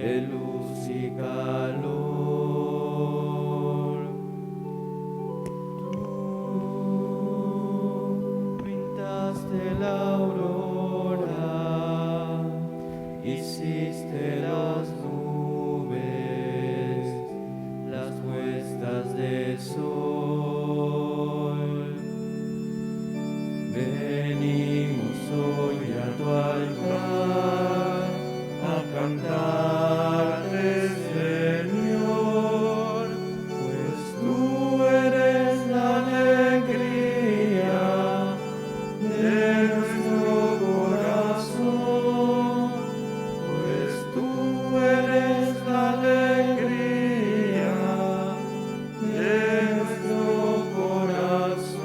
de luz y calor. Tú pintaste la aurora, hiciste las nubes, las puestas de sol. Venimos hoy a tu altar a cantarte, Señor, pues tú eres la alegría de nuestro corazón, pues tú eres la alegría de nuestro corazón.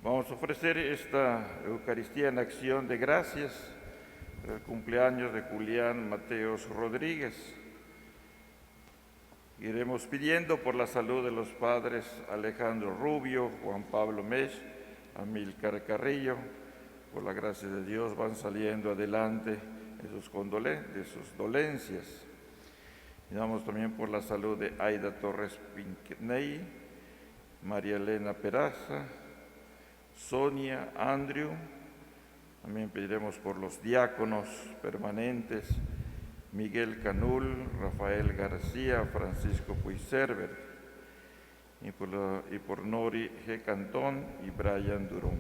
Vamos a ofrecer esta Eucaristía en acción de gracias por el cumpleaños de Julián Mateos Rodríguez. Iremos pidiendo por la salud de los padres Alejandro Rubio, Juan Pablo Mech, Amílcar Carrillo. Por la gracia de Dios van saliendo adelante de sus dolencias. Pidamos también por la salud de Aida Torres Pinckney, María Elena Peraza, Sonia, Andrew. También pediremos por los diáconos permanentes, Miguel Canul, Rafael García, Francisco Puigcerver, y por Nori G. Cantón y Brian Durón,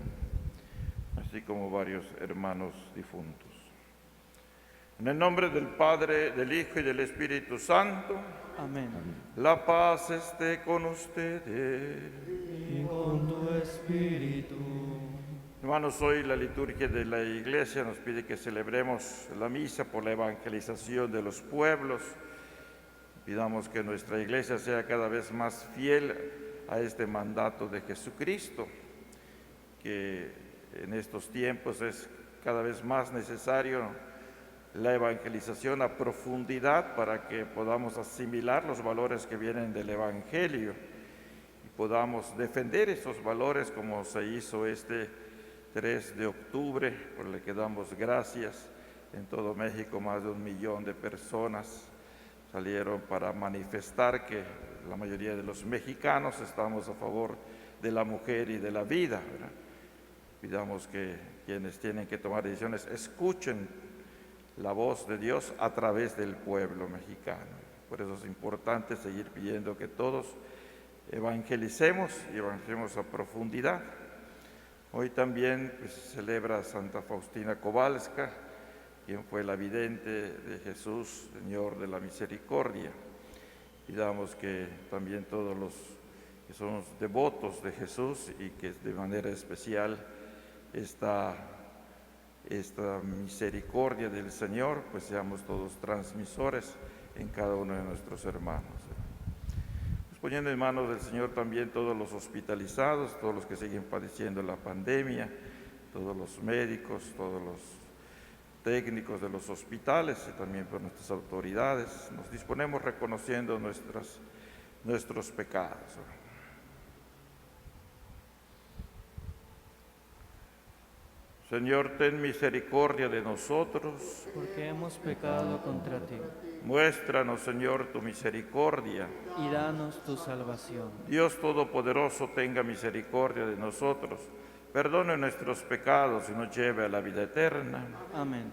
así como varios hermanos difuntos. En el nombre del Padre, del Hijo y del Espíritu Santo. Amén. La paz esté con ustedes. Y con tu espíritu. Hermanos, hoy la liturgia de la Iglesia nos pide que celebremos la misa por la evangelización de los pueblos. Pidamos que nuestra Iglesia sea cada vez más fiel a este mandato de Jesucristo, que en estos tiempos es cada vez más necesario la evangelización a profundidad para que podamos asimilar los valores que vienen del Evangelio y podamos defender esos valores como se hizo este 3 de octubre, por el que damos gracias. En todo México más de 1 millón de personas salieron para manifestar que la mayoría de los mexicanos estamos a favor de la mujer y de la vida, ¿verdad? Pidamos que quienes tienen que tomar decisiones escuchen la voz de Dios a través del pueblo mexicano. Por eso es importante seguir pidiendo que todos evangelicemos y evangelicemos a profundidad. Hoy también se celebra Santa Faustina Kowalska, quien fue la vidente de Jesús, Señor de la Misericordia. Pidamos que también todos los que somos devotos de Jesús y que de manera especial esta misericordia del Señor, pues seamos todos transmisores en cada uno de nuestros hermanos. Pues poniendo en manos del Señor también todos los hospitalizados, todos los que siguen padeciendo la pandemia, todos los médicos, todos los técnicos de los hospitales y también por nuestras autoridades. Nos disponemos reconociendo nuestros pecados. Señor, ten misericordia de nosotros. Porque hemos pecado contra ti. Muéstranos, Señor, tu misericordia. Y danos tu salvación. Dios Todopoderoso, tenga misericordia de nosotros. Perdone nuestros pecados y nos lleve a la vida eterna. Amén.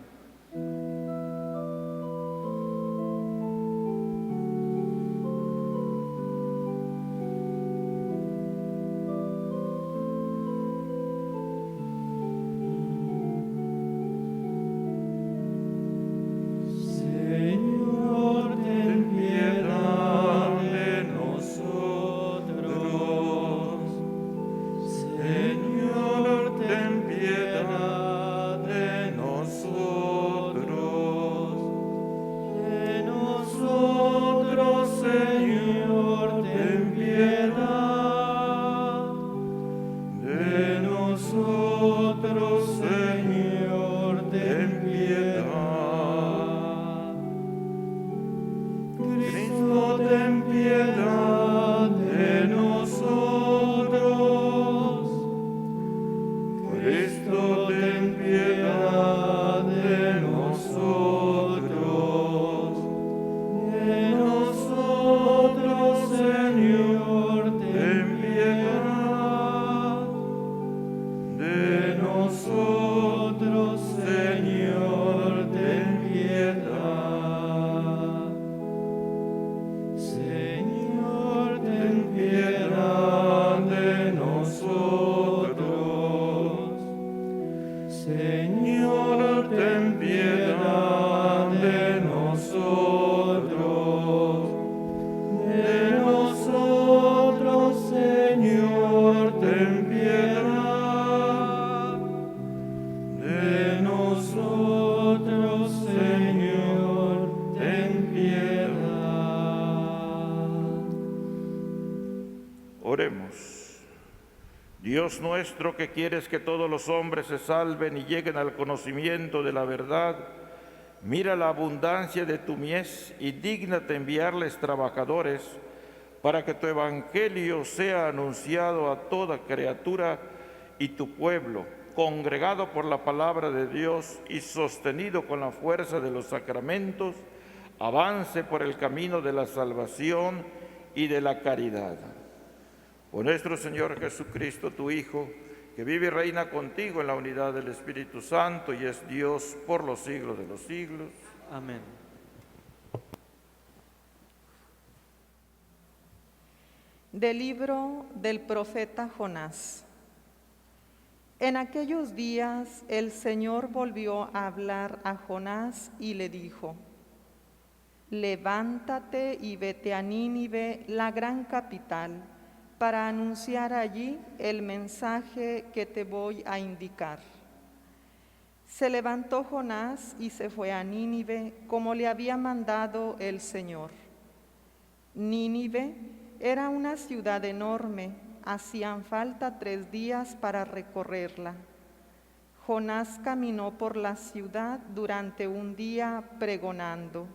Cristo, piedad. De nosotros, Señor, ten piedad. Oremos. Dios nuestro, que quieres que todos los hombres se salven y lleguen al conocimiento de la verdad, mira la abundancia de tu mies y dígnate enviarles trabajadores para que tu evangelio sea anunciado a toda criatura y tu pueblo, congregado por la palabra de Dios y sostenido con la fuerza de los sacramentos, avance por el camino de la salvación y de la caridad. Por nuestro Señor Jesucristo, tu Hijo, que vive y reina contigo en la unidad del Espíritu Santo y es Dios por los siglos de los siglos. Amén. Del libro del profeta Jonás. En aquellos días el Señor volvió a hablar a Jonás y le dijo: Levántate y vete a Nínive, la gran capital, para anunciar allí el mensaje que te voy a indicar. Se levantó Jonás y se fue a Nínive, como le había mandado el Señor. Nínive era una ciudad enorme, hacían falta 3 días para recorrerla. Jonás caminó por la ciudad durante un día pregonando: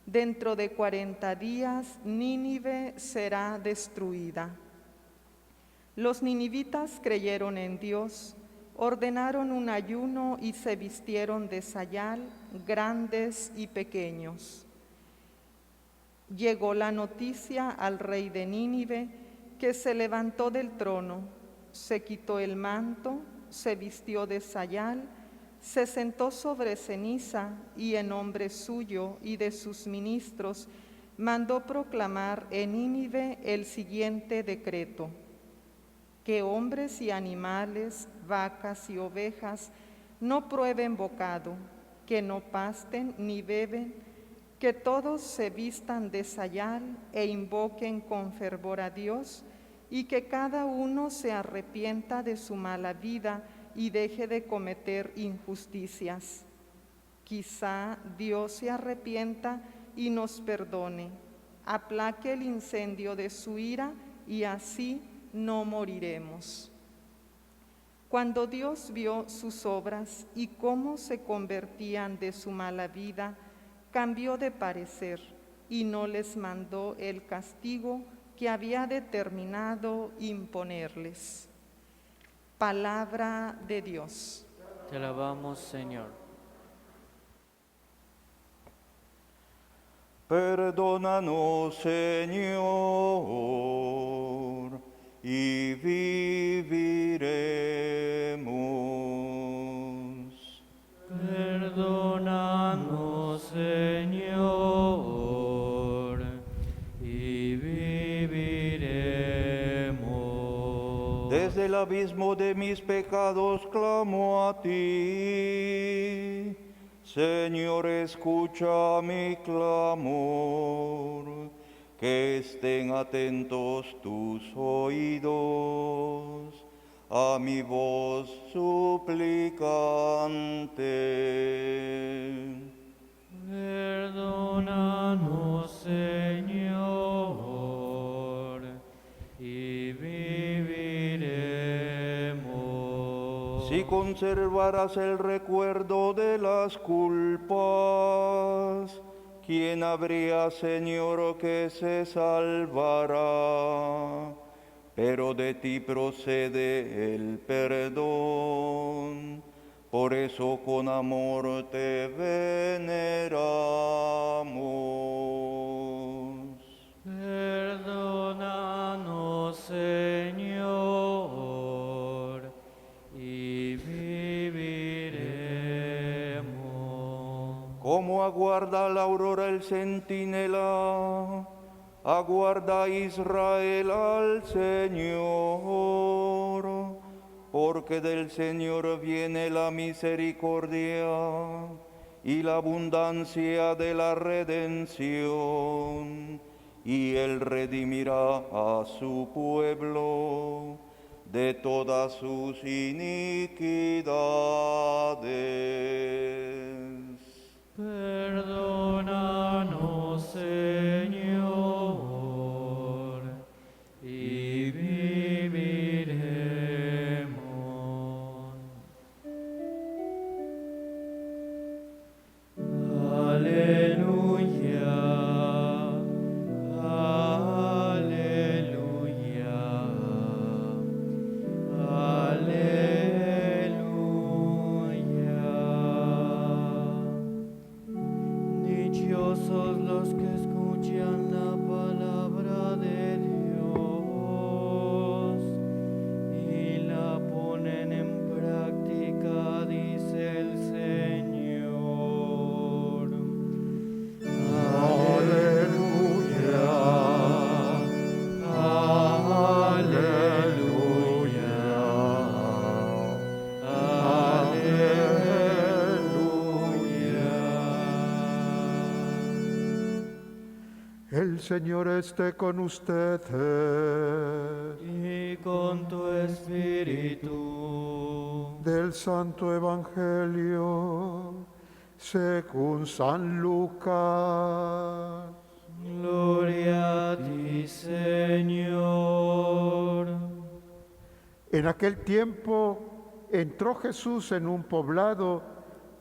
dentro de 40 días Nínive será destruida. Los ninivitas creyeron en Dios, ordenaron un ayuno y se vistieron de sayal, grandes y pequeños. Llegó la noticia al rey de Nínive, que se levantó del trono, se quitó el manto, se vistió de sayal, se sentó sobre ceniza y en nombre suyo y de sus ministros mandó proclamar en Nínive el siguiente decreto: que hombres y animales, vacas y ovejas no prueben bocado, que no pasten ni beben, que todos se vistan de sayal e invoquen con fervor a Dios, y que cada uno se arrepienta de su mala vida y deje de cometer injusticias. Quizá Dios se arrepienta y nos perdone, aplaque el incendio de su ira y así no moriremos. Cuando Dios vio sus obras y cómo se convertían de su mala vida, cambió de parecer y no les mandó el castigo que había determinado imponerles. Palabra de Dios. Te alabamos, Señor. Perdónanos, Señor, y viviremos. Perdónanos, Señor, y viviremos. Desde el abismo de mis pecados clamo a ti. Señor, escucha mi clamor, que estén atentos tus oídos a mi voz suplicante. Perdónanos, Señor, y viviremos. Si conservarás el recuerdo de las culpas, ¿quién habría, Señor, que se salvará? Pero de ti procede el perdón, por eso con amor te veneramos. Perdónanos, Señor, y viviremos. Como aguarda la aurora el centinela, aguarda Israel al Señor, porque del Señor viene la misericordia y la abundancia de la redención, y Él redimirá a su pueblo de todas sus iniquidades. Perdónanos, Señor, y viviremos. Aleluya, aleluya, aleluya. Dichosos los que escuchan la palabra de Dios y la ponen en práctica, dice el Señor. Aleluya, El Señor esté con ustedes. y con tu espíritu. Del Santo Evangelio según San Lucas. Gloria a ti, Señor. En aquel tiempo entró Jesús en un poblado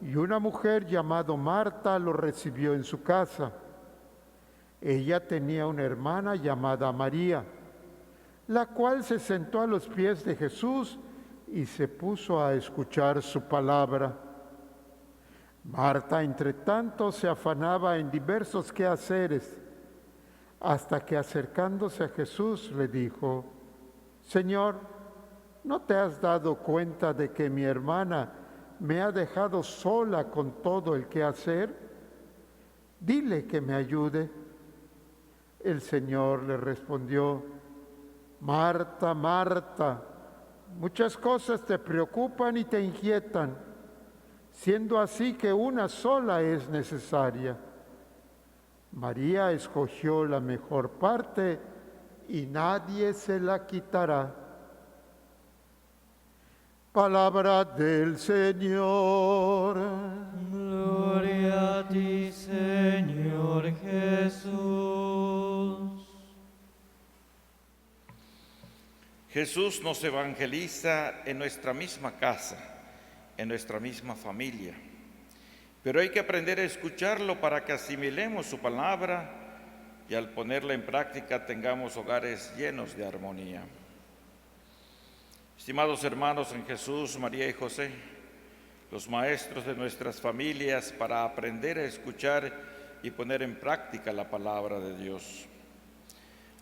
y una mujer llamada Marta lo recibió en su casa. Ella tenía una hermana llamada María, la cual se sentó a los pies de Jesús y se puso a escuchar su palabra. Marta, entre tanto, se afanaba en diversos quehaceres, hasta que acercándose a Jesús le dijo: Señor, ¿no te has dado cuenta de que mi hermana me ha dejado sola con todo el quehacer? Dile que me ayude. El Señor le respondió: Marta, Marta, muchas cosas te preocupan y te inquietan, siendo así que una sola es necesaria. María escogió la mejor parte y nadie se la quitará. Palabra del Señor. Gloria a ti, Señor Jesús. Jesús nos evangeliza en nuestra misma casa, en nuestra misma familia. Pero hay que aprender a escucharlo para que asimilemos su palabra y al ponerla en práctica tengamos hogares llenos de armonía. Estimados hermanos en Jesús, María y José, los maestros de nuestras familias para aprender a escuchar y poner en práctica la palabra de Dios.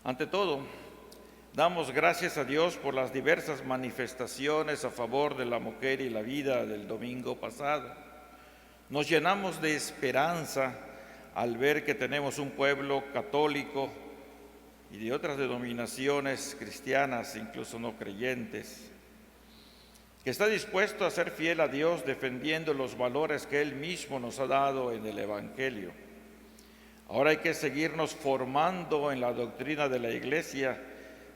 Ante todo, damos gracias a Dios por las diversas manifestaciones a favor de la mujer y la vida del domingo pasado. Nos llenamos de esperanza al ver que tenemos un pueblo católico y de otras denominaciones cristianas, incluso no creyentes, que está dispuesto a ser fiel a Dios defendiendo los valores que Él mismo nos ha dado en el Evangelio. Ahora hay que seguirnos formando en la doctrina de la Iglesia,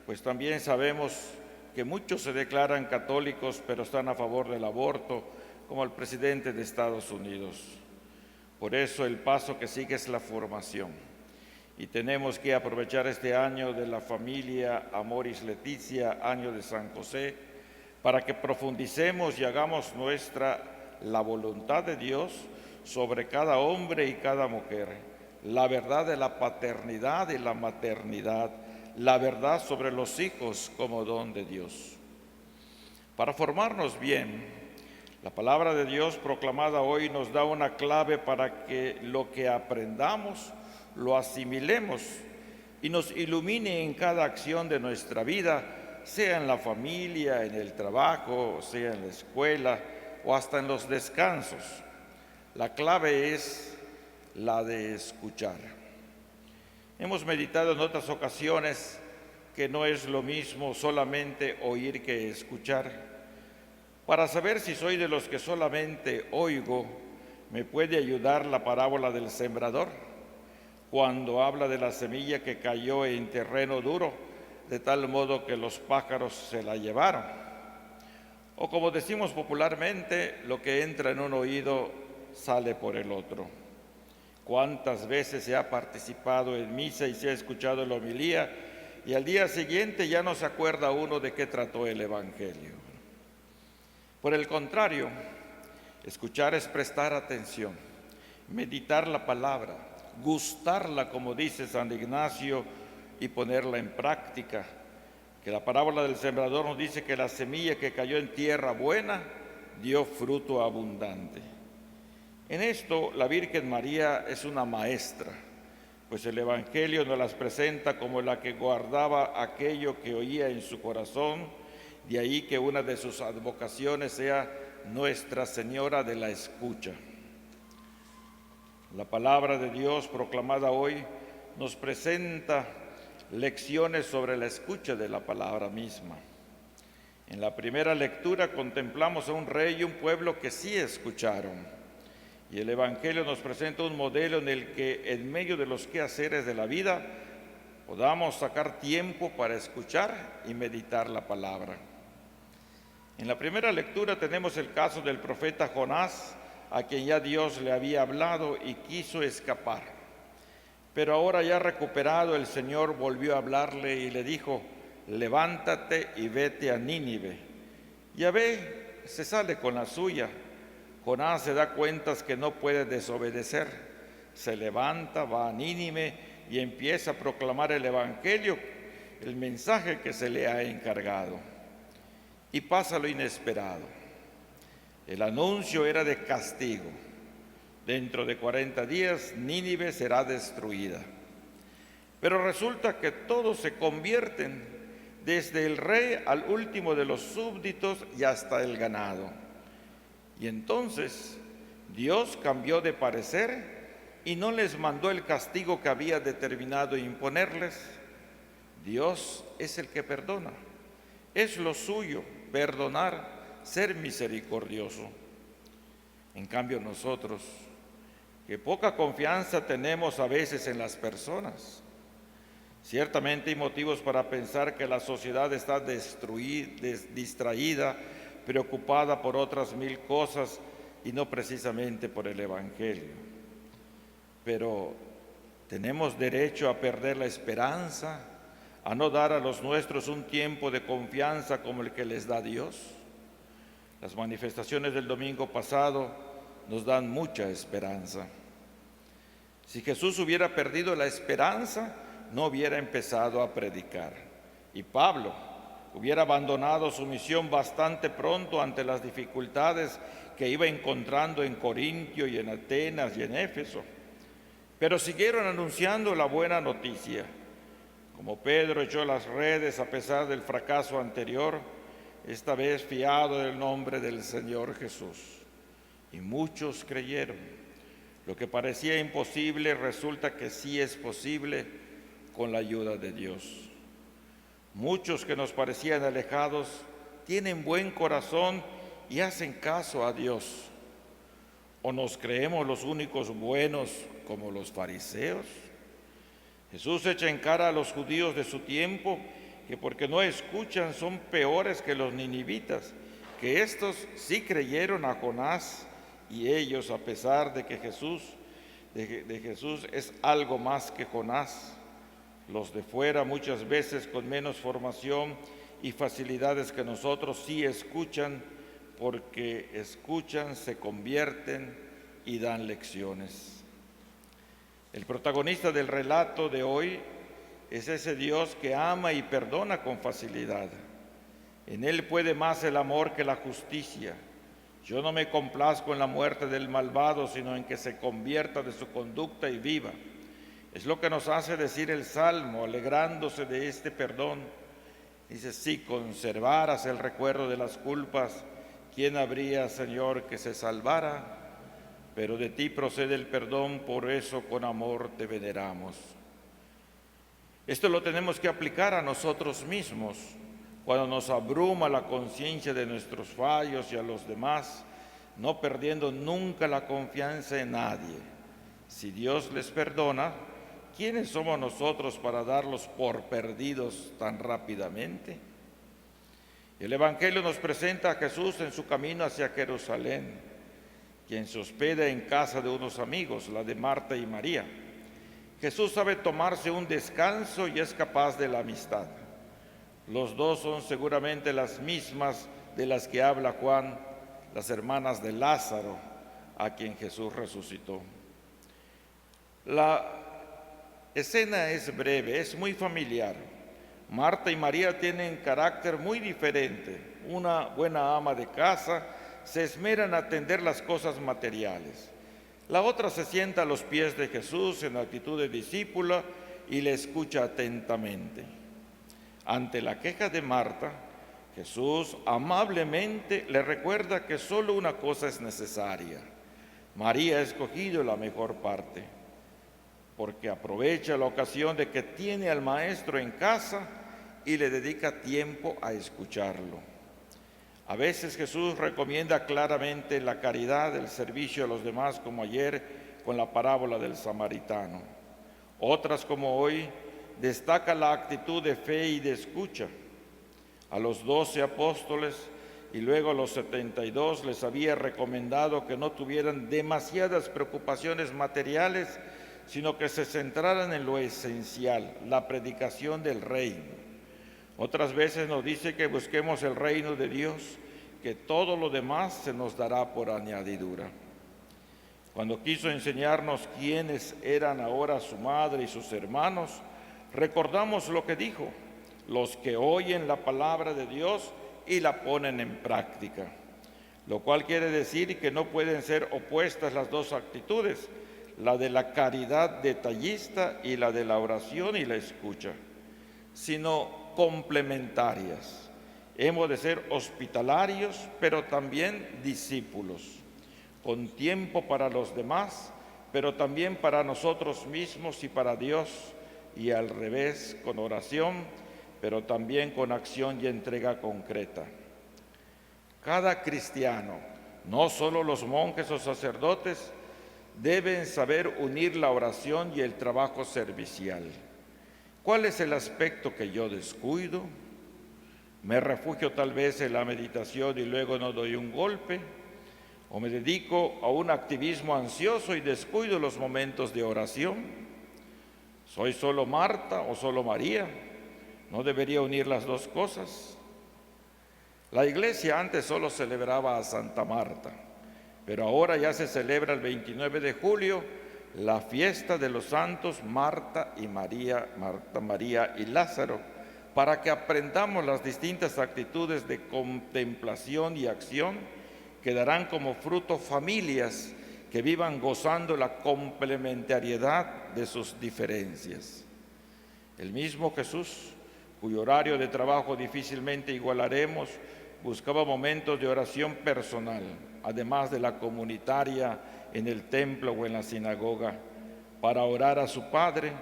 pues también sabemos que muchos se declaran católicos pero están a favor del aborto, como el presidente de Estados Unidos. Por eso el paso que sigue es la formación. Y tenemos que aprovechar este año de la familia Amoris Laetitia, año de San José, para que profundicemos y hagamos nuestra la voluntad de Dios sobre cada hombre y cada mujer, la verdad de la paternidad y la maternidad, la verdad sobre los hijos como don de Dios. Para formarnos bien, la palabra de Dios proclamada hoy nos da una clave para que lo que aprendamos lo asimilemos y nos ilumine en cada acción de nuestra vida, sea en la familia, en el trabajo, sea en la escuela o hasta en los descansos. La clave es la de escuchar. Hemos meditado en otras ocasiones que no es lo mismo solamente oír que escuchar. Para saber si soy de los que solamente oigo, me puede ayudar la parábola del sembrador, cuando habla de la semilla que cayó en terreno duro, de tal modo que los pájaros se la llevaron. O como decimos popularmente, lo que entra en un oído sale por el otro. ¿Cuántas veces se ha participado en misa y se ha escuchado la homilía y al día siguiente ya no se acuerda uno de qué trató el Evangelio? Por el contrario, escuchar es prestar atención, meditar la palabra, gustarla, como dice San Ignacio, y ponerla en práctica. Que la parábola del sembrador nos dice que la semilla que cayó en tierra buena dio fruto abundante. En esto la Virgen María es una maestra, pues el Evangelio nos las presenta como la que guardaba aquello que oía en su corazón, de ahí que una de sus advocaciones sea Nuestra Señora de la Escucha. La palabra de Dios proclamada hoy nos presenta lecciones sobre la escucha de la palabra misma. En la primera lectura contemplamos a un rey y un pueblo que sí escucharon. Y el Evangelio nos presenta un modelo en el que en medio de los quehaceres de la vida podamos sacar tiempo para escuchar y meditar la palabra. En la primera lectura tenemos el caso del profeta Jonás, a quien ya Dios le había hablado y quiso escapar. Pero ahora ya recuperado, el Señor volvió a hablarle y le dijo: levántate y vete a Nínive. Yahvé se sale con la suya. Jonás se da cuentas que no puede desobedecer. Se levanta, va a Nínive y empieza a proclamar el Evangelio, el mensaje que se le ha encargado. Y pasa lo inesperado. El anuncio era de castigo. Dentro de 40 días Nínive será destruida. Pero resulta que todos se convierten, desde el rey al último de los súbditos y hasta el ganado. Y entonces Dios cambió de parecer y no les mandó el castigo que había determinado imponerles. Dios es el que perdona. Es lo suyo perdonar, ser misericordioso. En cambio nosotros, que poca confianza tenemos a veces en las personas. Ciertamente hay motivos para pensar que la sociedad está distraída, preocupada por otras mil cosas y no precisamente por el Evangelio. Pero tenemos derecho a perder la esperanza, a no dar a los nuestros un tiempo de confianza como el que les da Dios. Las manifestaciones del domingo pasado nos dan mucha esperanza. Si Jesús hubiera perdido la esperanza, no hubiera empezado a predicar. Y Pablo hubiera abandonado su misión bastante pronto ante las dificultades que iba encontrando en Corintio y en Atenas y en Éfeso. Pero siguieron anunciando la buena noticia. Como Pedro echó las redes a pesar del fracaso anterior, esta vez fiado del nombre del Señor Jesús. Y muchos creyeron. Lo que parecía imposible resulta que sí es posible con la ayuda de Dios. Muchos que nos parecían alejados tienen buen corazón y hacen caso a Dios. ¿O nos creemos los únicos buenos como los fariseos? Jesús echa en cara a los judíos de su tiempo que porque no escuchan son peores que los ninivitas, que estos sí creyeron a Jonás y ellos, a pesar de que Jesús es algo más que Jonás. Los de fuera muchas veces con menos formación y facilidades que nosotros sí escuchan, porque escuchan, se convierten y dan lecciones. El protagonista del relato de hoy es ese Dios que ama y perdona con facilidad. En Él puede más el amor que la justicia. Yo no me complazco en la muerte del malvado, sino en que se convierta de su conducta y viva. Es lo que nos hace decir el Salmo, alegrándose de este perdón. Dice: si conservaras el recuerdo de las culpas, ¿quién habría, Señor, que se salvara? Pero de ti procede el perdón, por eso con amor te veneramos. Esto lo tenemos que aplicar a nosotros mismos. Cuando nos abruma la conciencia de nuestros fallos y a los demás, no perdiendo nunca la confianza en nadie. Si Dios les perdona, ¿quiénes somos nosotros para darlos por perdidos tan rápidamente? El Evangelio nos presenta a Jesús en su camino hacia Jerusalén, quien se hospeda en casa de unos amigos, la de Marta y María. Jesús sabe tomarse un descanso y es capaz de la amistad. Los dos son seguramente las mismas de las que habla Juan, las hermanas de Lázaro, a quien Jesús resucitó. La escena es breve, es muy familiar. Marta y María tienen carácter muy diferente. Una buena ama de casa se esmera en atender las cosas materiales. La otra se sienta a los pies de Jesús en actitud de discípula y le escucha atentamente. Ante la queja de Marta, Jesús amablemente le recuerda que solo una cosa es necesaria. María ha escogido la mejor parte, porque aprovecha la ocasión de que tiene al Maestro en casa y le dedica tiempo a escucharlo. A veces Jesús recomienda claramente la caridad, el servicio a los demás, como ayer con la parábola del samaritano. Otras, como hoy, destaca la actitud de fe y de escucha. A los 12 apóstoles y luego a los 72 les había recomendado que no tuvieran demasiadas preocupaciones materiales, sino que se centraran en lo esencial, la predicación del reino. Otras veces nos dice que busquemos el reino de Dios, que todo lo demás se nos dará por añadidura. Cuando quiso enseñarnos quiénes eran ahora su madre y sus hermanos, recordamos lo que dijo: los que oyen la palabra de Dios y la ponen en práctica, lo cual quiere decir que no pueden ser opuestas las dos actitudes, la de la caridad detallista y la de la oración y la escucha, sino complementarias. Hemos de ser hospitalarios, pero también discípulos, con tiempo para los demás, pero también para nosotros mismos y para Dios, y al revés, con oración, pero también con acción y entrega concreta. Cada cristiano, no solo los monjes o sacerdotes, deben saber unir la oración y el trabajo servicial. ¿Cuál es el aspecto que yo descuido? ¿Me refugio tal vez en la meditación y luego no doy un golpe? ¿O me dedico a un activismo ansioso y descuido los momentos de oración? ¿Soy solo Marta o solo María? ¿No debería unir las dos cosas? La Iglesia antes solo celebraba a Santa Marta, pero ahora ya se celebra el 29 de julio la fiesta de los santos Marta y María, Marta, María y Lázaro, para que aprendamos las distintas actitudes de contemplación y acción que darán como fruto familias que vivan gozando la complementariedad de sus diferencias. El mismo Jesús, cuyo horario de trabajo difícilmente igualaremos, buscaba momentos de oración personal, además de la comunitaria en el templo o en la sinagoga, para orar a su Padre,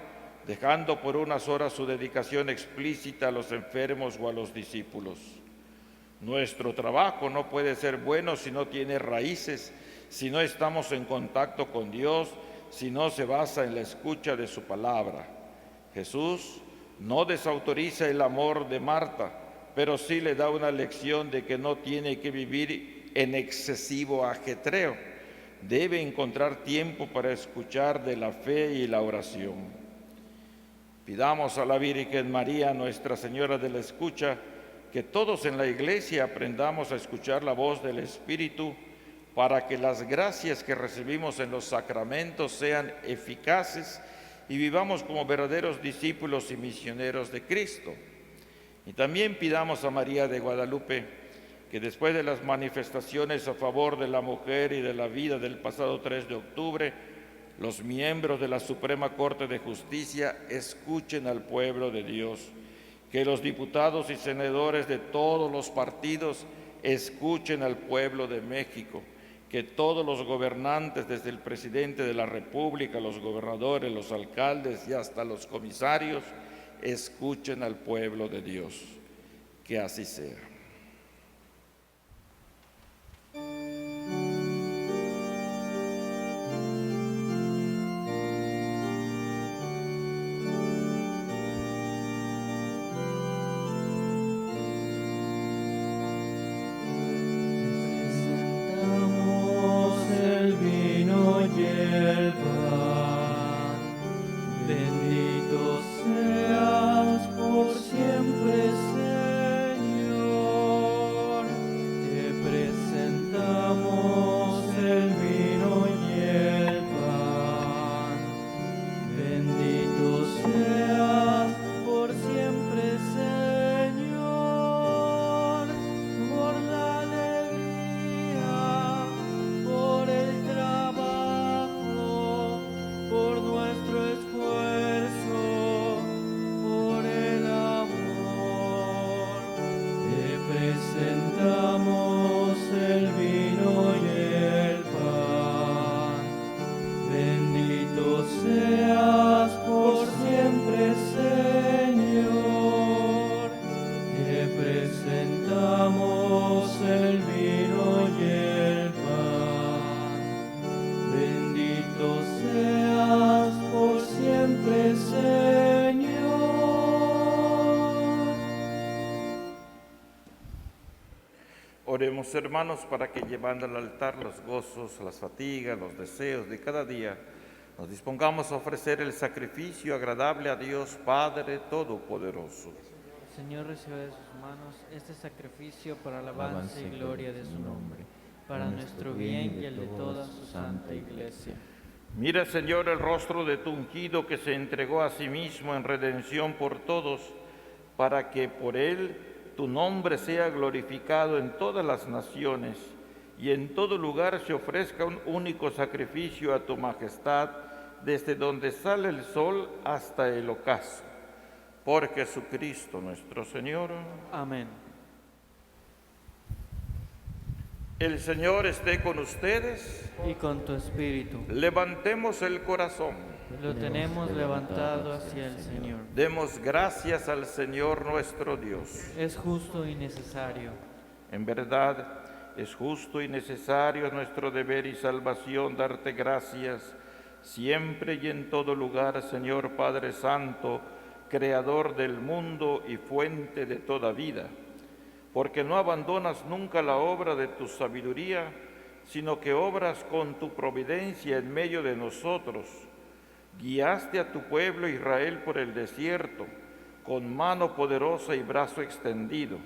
dejando por unas horas su dedicación explícita a los enfermos o a los discípulos. Nuestro trabajo no puede ser bueno si no tiene raíces, si no estamos en contacto con Dios, si no se basa en la escucha de su palabra. Jesús no desautoriza el amor de Marta, pero sí le da una lección de que no tiene que vivir en excesivo ajetreo. Debe encontrar tiempo para escuchar de la fe y la oración. Pidamos a la Virgen María, Nuestra Señora de la Escucha, que todos en la Iglesia aprendamos a escuchar la voz del Espíritu para que las gracias que recibimos en los sacramentos sean eficaces y vivamos como verdaderos discípulos y misioneros de Cristo. Y también pidamos a María de Guadalupe que después de las manifestaciones a favor de la mujer y de la vida del pasado 3 de octubre, los miembros de la Suprema Corte de Justicia escuchen al pueblo de Dios, que los diputados y senadores de todos los partidos escuchen al pueblo de México, que todos los gobernantes, desde el presidente de la República, los gobernadores, los alcaldes y hasta los comisarios, escuchen al pueblo de Dios. Que así sea. Oremos, hermanos, para que llevando al altar los gozos, las fatigas, los deseos de cada día, nos dispongamos a ofrecer el sacrificio agradable a Dios Padre Todopoderoso. Señor, reciba de sus manos este sacrificio para alabanza y gloria de su nombre, para nuestro bien y el de toda su santa Iglesia. Mira, Señor, el rostro de tu ungido que se entregó a sí mismo en redención por todos, para que por él tu nombre sea glorificado en todas las naciones y en todo lugar se ofrezca un único sacrificio a tu majestad, desde donde sale el sol hasta el ocaso. Por Jesucristo nuestro Señor. Amén. El Señor esté con ustedes. Y con tu espíritu. Levantemos el corazón. Lo tenemos levantado hacia el Señor. Demos gracias al Señor nuestro Dios. Es justo y necesario. En verdad, es justo y necesario nuestro deber y salvación darte gracias siempre y en todo lugar, Señor Padre Santo, Creador del mundo y fuente de toda vida, porque no abandonas nunca la obra de tu sabiduría, sino que obras con tu providencia en medio de nosotros. Guiaste a tu pueblo Israel por el desierto, con mano poderosa y brazo extendido.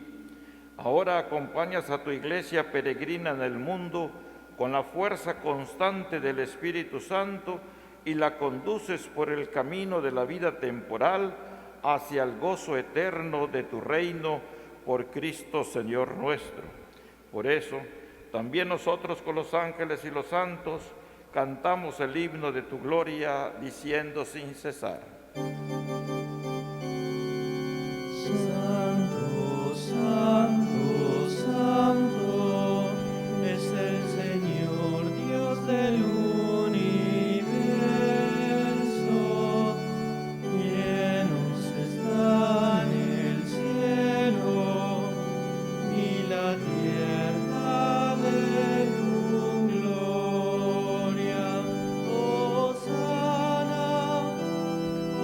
Ahora acompañas a tu iglesia peregrina en el mundo con la fuerza constante del Espíritu Santo y la conduces por el camino de la vida temporal hacia el gozo eterno de tu reino por Cristo Señor nuestro. Por eso, también nosotros con los ángeles y los santos cantamos el himno de tu gloria diciendo sin cesar. Santo, santo, santo, es el Señor Dios del universo. Llenos están el cielo y la tierra de tu gloria. Hosana,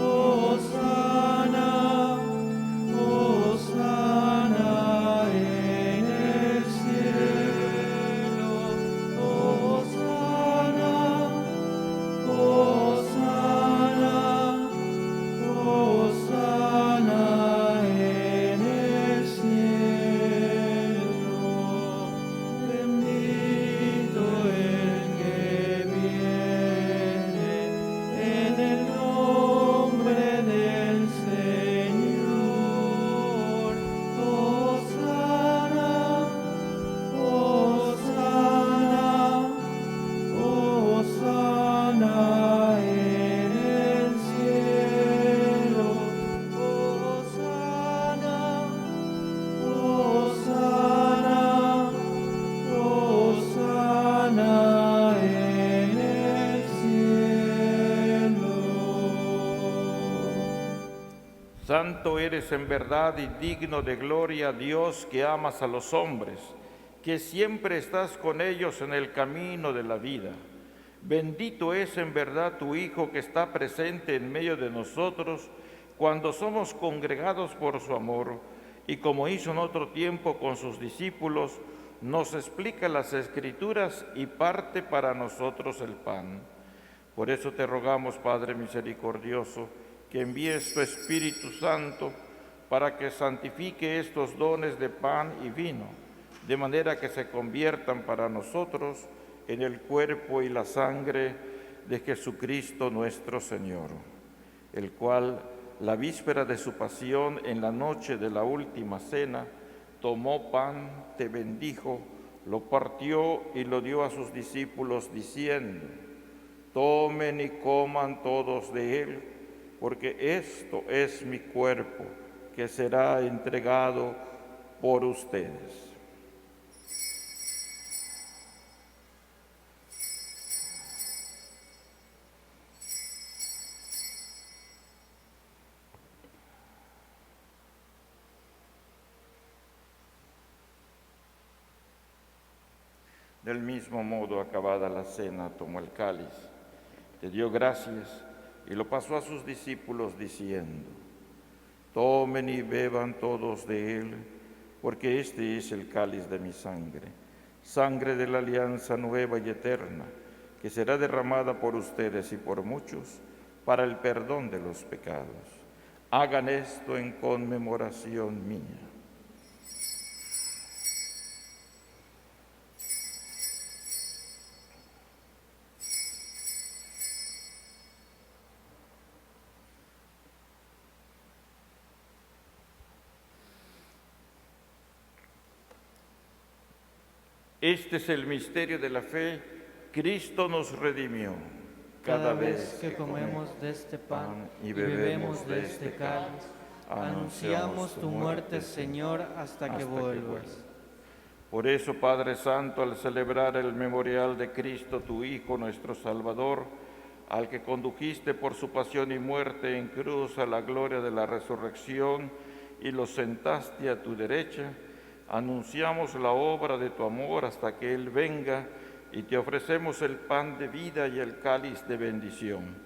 Hosana, Hosana en el cielo. Hosana, Hosana, Hosana en el cielo. Bendito el que viene en el nombre del Señor. Hosana, Hosana, Hosana en el cielo. Hosana, Hosana, Hosana en el cielo. Santo eres en verdad y digno de gloria, Dios, que amas a los hombres, que siempre estás con ellos en el camino de la vida. Bendito es en verdad tu Hijo que está presente en medio de nosotros cuando somos congregados por su amor, y como hizo en otro tiempo con sus discípulos, nos explica las Escrituras y parte para nosotros el pan. Por eso te rogamos, Padre misericordioso, que envíes tu Espíritu Santo para que santifique estos dones de pan y vino, de manera que se conviertan para nosotros en el cuerpo y la sangre de Jesucristo nuestro Señor, el cual, la víspera de su pasión, en la noche de la última cena, tomó pan, te bendijo, lo partió y lo dio a sus discípulos, diciendo: tomen y coman todos de él, porque esto es mi cuerpo, que será entregado por ustedes. Del mismo modo, acabada la cena, tomó el cáliz, te dio gracias y lo pasó a sus discípulos diciendo: tomen y beban todos de él, porque este es el cáliz de mi sangre, sangre de la alianza nueva y eterna, que será derramada por ustedes y por muchos para el perdón de los pecados. Hagan esto en conmemoración mía. Este es el misterio de la fe. Cristo nos redimió. Cada vez que comemos de este pan y bebemos de este cáliz, anunciamos tu muerte, Señor, hasta que vuelvas. Por eso, Padre Santo, al celebrar el memorial de Cristo, tu Hijo, nuestro Salvador, al que condujiste por su pasión y muerte en cruz a la gloria de la resurrección y lo sentaste a tu derecha, anunciamos la obra de tu amor hasta que Él venga y te ofrecemos el pan de vida y el cáliz de bendición.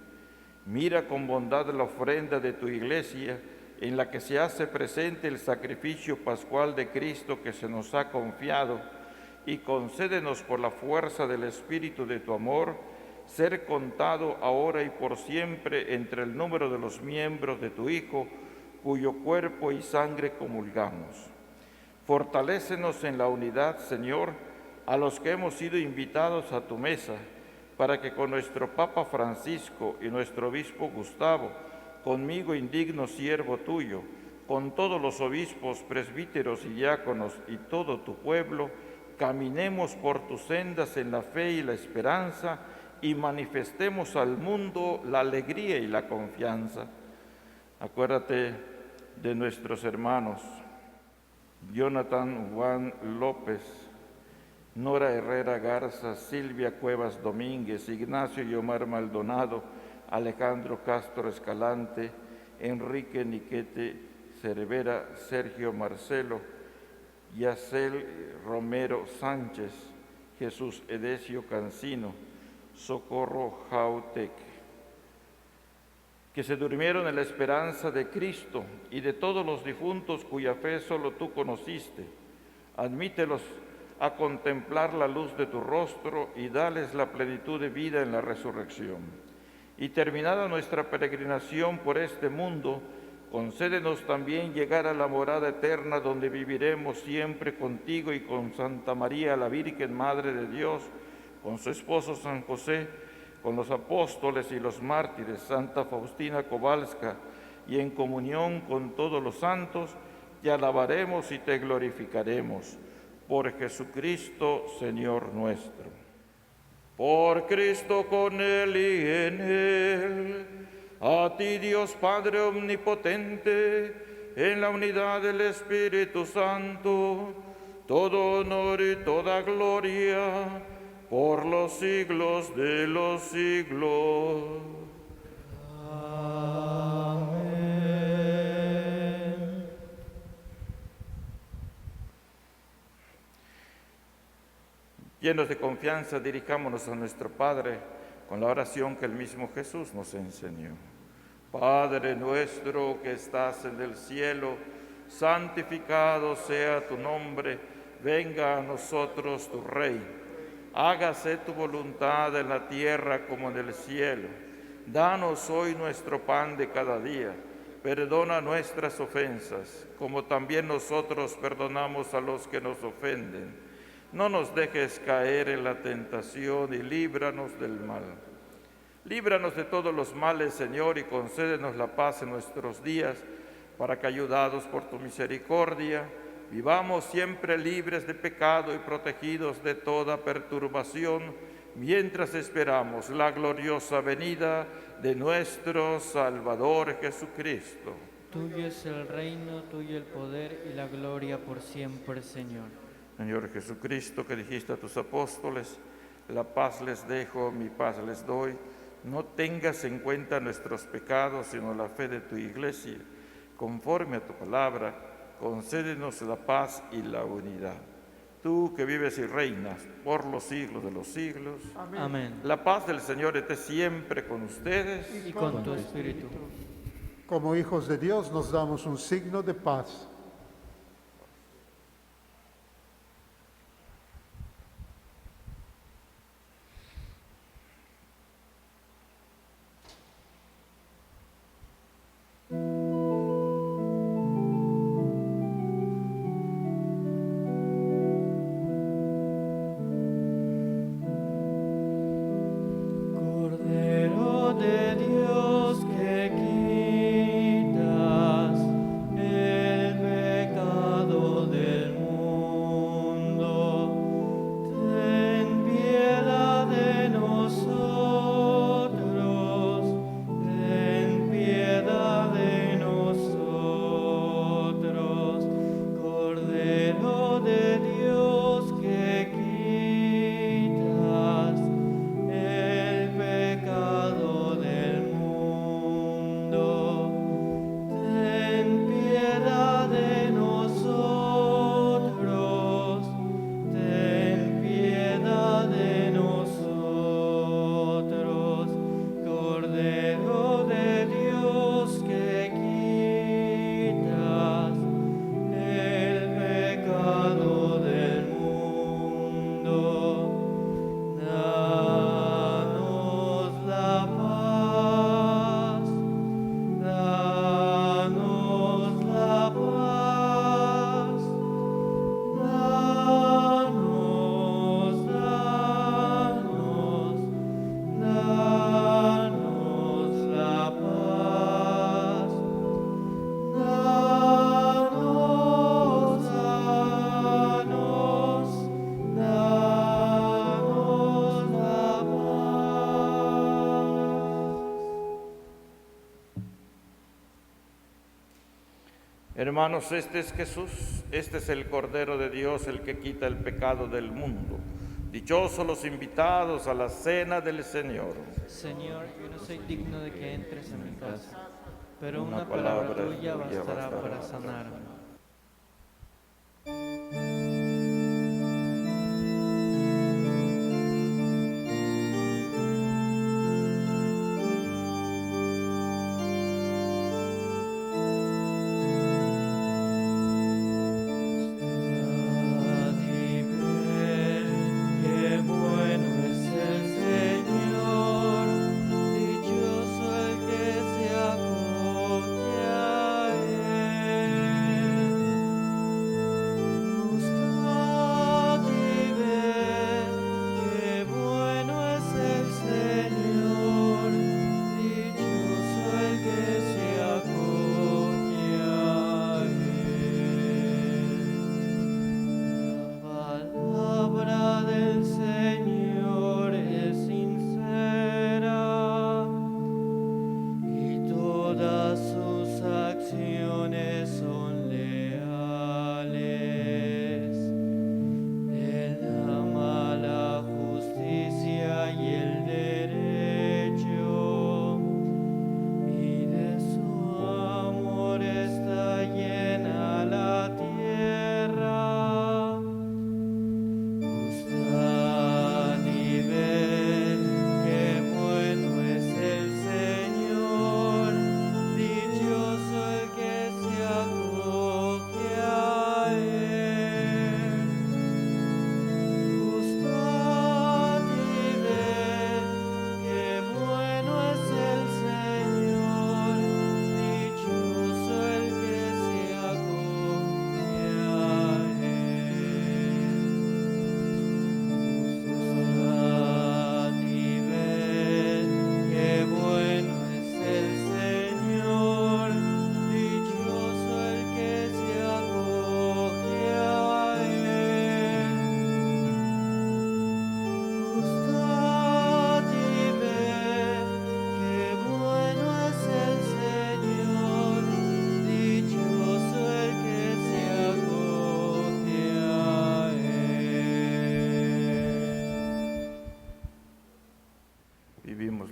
Mira con bondad la ofrenda de tu Iglesia, en la que se hace presente el sacrificio pascual de Cristo que se nos ha confiado, y concédenos por la fuerza del Espíritu de tu amor, ser contado ahora y por siempre entre el número de los miembros de tu Hijo, cuyo cuerpo y sangre comulgamos. Fortalécenos en la unidad, Señor, a los que hemos sido invitados a tu mesa, para que con nuestro Papa Francisco y nuestro Obispo Gustavo, conmigo indigno siervo tuyo, con todos los obispos, presbíteros y diáconos y todo tu pueblo, caminemos por tus sendas en la fe y la esperanza y manifestemos al mundo la alegría y la confianza. Acuérdate de nuestros hermanos Jonathan Juan López, Nora Herrera Garza, Silvia Cuevas Domínguez, Ignacio y Omar Maldonado, Alejandro Castro Escalante, Enrique Niquete Cervera, Sergio Marcelo, Yacel Romero Sánchez, Jesús Edesio Cancino, Socorro Jautec, que se durmieron en la esperanza de Cristo y de todos los difuntos cuya fe solo tú conociste. Admítelos a contemplar la luz de tu rostro y dales la plenitud de vida en la resurrección. Y terminada nuestra peregrinación por este mundo, concédenos también llegar a la morada eterna donde viviremos siempre contigo y con Santa María, la Virgen Madre de Dios, con su esposo San José, con los apóstoles y los mártires, Santa Faustina Kowalska, y en comunión con todos los santos, te alabaremos y te glorificaremos. Por Jesucristo, Señor nuestro. Por Cristo, con Él y en Él, a ti Dios Padre Omnipotente, en la unidad del Espíritu Santo, todo honor y toda gloria, por los siglos de los siglos. Amén. Llenos de confianza, dirijámonos a nuestro Padre con la oración que el mismo Jesús nos enseñó. Padre nuestro que estás en el cielo, santificado sea tu nombre, venga a nosotros tu reino. Hágase tu voluntad en la tierra como en el cielo. Danos hoy nuestro pan de cada día. Perdona nuestras ofensas, como también nosotros perdonamos a los que nos ofenden. No nos dejes caer en la tentación y líbranos del mal. Líbranos de todos los males, Señor, y concédenos la paz en nuestros días, para que, ayudados por tu misericordia, vivamos siempre libres de pecado y protegidos de toda perturbación, mientras esperamos la gloriosa venida de nuestro Salvador Jesucristo. Tuyo es el reino, tuyo el poder y la gloria por siempre, Señor. Señor Jesucristo, que dijiste a tus apóstoles, la paz les dejo, mi paz les doy, no tengas en cuenta nuestros pecados, sino la fe de tu Iglesia. Conforme a tu palabra, concédenos la paz y la unidad. Tú que vives y reinas por los siglos de los siglos. Amén. Amén. La paz del Señor esté siempre con ustedes. Y con tu espíritu. Como hijos de Dios nos damos un signo de paz. Hermanos, este es Jesús, este es el Cordero de Dios, el que quita el pecado del mundo. Dichosos los invitados a la cena del Señor. Señor, yo no soy digno de que entres en mi casa, pero una palabra tuya bastará para sanarme.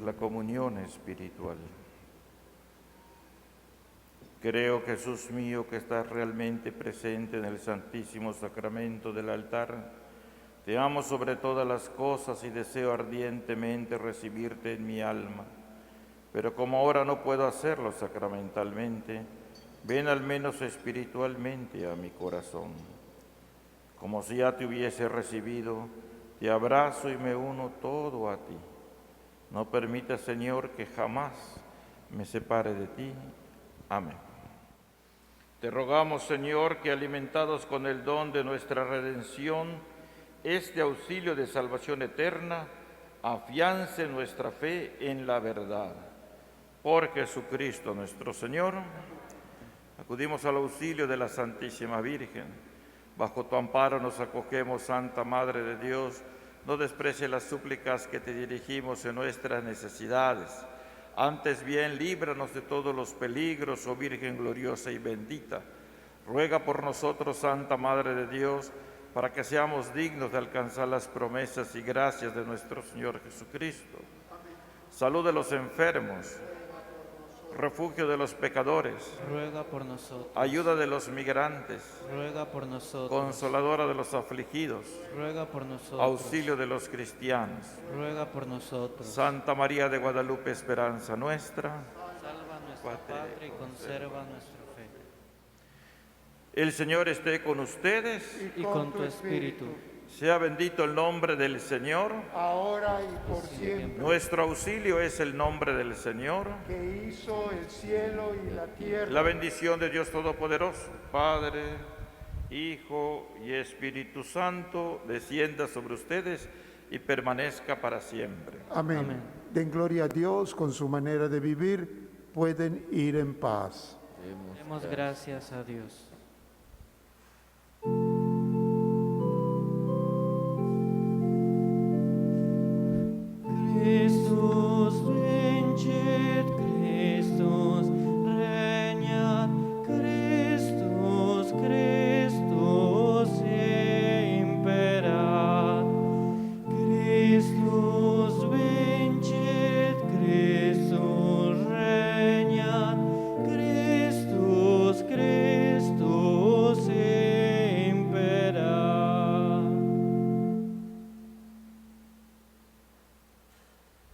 La comunión espiritual. Creo, Jesús mío, que estás realmente presente en el Santísimo Sacramento del altar. Te amo sobre todas las cosas y deseo ardientemente recibirte en mi alma. Pero como ahora no puedo hacerlo sacramentalmente, ven al menos espiritualmente a mi corazón. Como si ya te hubiese recibido, te abrazo y me uno todo a ti. No permita, Señor, que jamás me separe de ti. Amén. Te rogamos, Señor, que alimentados con el don de nuestra redención, este auxilio de salvación eterna, afiance nuestra fe en la verdad. Por Jesucristo nuestro Señor, acudimos al auxilio de la Santísima Virgen. Bajo tu amparo nos acogemos, Santa Madre de Dios. No desprecie las súplicas que te dirigimos en nuestras necesidades. Antes bien, líbranos de todos los peligros, oh Virgen gloriosa y bendita. Ruega por nosotros, Santa Madre de Dios, para que seamos dignos de alcanzar las promesas y gracias de nuestro Señor Jesucristo. Salud de los enfermos, refugio de los pecadores, ruega por nosotros. Ayuda de los migrantes, ruega por nosotros. Consoladora de los afligidos, ruega por nosotros. Auxilio de los cristianos, ruega por nosotros. Santa María de Guadalupe, esperanza nuestra, salva nuestra patria y conserva nuestra fe. El Señor esté con ustedes y con tu espíritu. Sea bendito el nombre del Señor. Ahora y por siempre. Nuestro auxilio es el nombre del Señor, Que hizo el cielo y la tierra. La bendición de Dios Todopoderoso, Padre, Hijo y Espíritu Santo, descienda sobre ustedes y permanezca para siempre. Amén. Amén. Den gloria a Dios con su manera de vivir. Pueden ir en paz. Demos gracias a Dios.